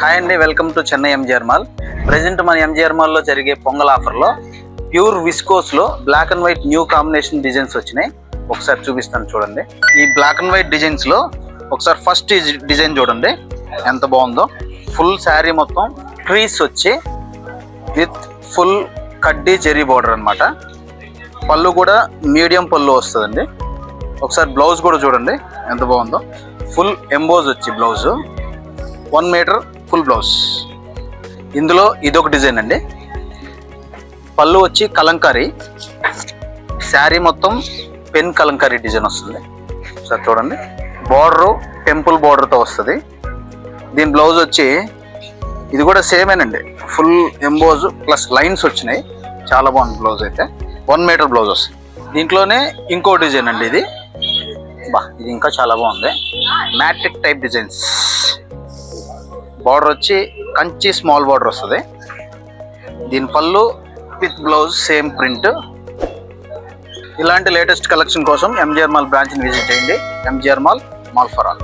Hi అండి, welcome to Chennai MGR mall. Present మన ఎంజిఆర్ మాల్లో జరిగే పొంగల్ ఆఫర్లో ప్యూర్ విస్కోస్లో black and white new combination designs వచ్చినాయి. ఒకసారి చూపిస్తాను చూడండి. ఈ బ్లాక్ అండ్ వైట్ డిజైన్స్లో ఒకసారి ఫస్ట్ డిజైన్ చూడండి ఎంత బాగుందో. ఫుల్ శారీ మొత్తం ట్రీస్ వచ్చి విత్ ఫుల్ కడ్డీ జెరీ బార్డర్ అనమాట. పళ్ళు కూడా మీడియం పళ్ళు వస్తుందండి. ఒకసారి బ్లౌజ్ కూడా చూడండి ఎంత బాగుందో. ఫుల్ ఎంబోజ్ వచ్చి బ్లౌజు 1 మీటర్ ఫుల్ బ్లౌజ్. ఇందులో ఇదొక డిజైన్ అండి. పళ్ళు వచ్చి కలంకారీ, శారీ మొత్తం పెన్ కలంకారీ డిజైన్ వస్తుంది. సార్ చూడండి, బార్డరు టెంపుల్ బార్డర్తో వస్తుంది. దీని బ్లౌజ్ వచ్చి ఇది కూడా సేమేనండి, ఫుల్ ఎంబోజ్ ప్లస్ లైన్స్ వచ్చినాయి. చాలా బాగుంది బ్లౌజ్ అయితే. 1 మీటర్ బ్లౌజ్ వస్తుంది. దీంట్లోనే ఇంకో డిజైన్ అండి ఇది. ఇది ఇంకా చాలా బాగుంది. Matric type designs. బార్డర్ వచ్చి కంచి స్మాల్ బార్డర్ వస్తుంది. దీని పళ్ళు విత్ బ్లౌజ్ సేమ్ ప్రింట్. ఇలాంటి లేటెస్ట్ కలెక్షన్ కోసం ఎంజిఆర్ మాల్ బ్రాంచ్ని విజిట్ చేయండి. MGR mall, mall for all.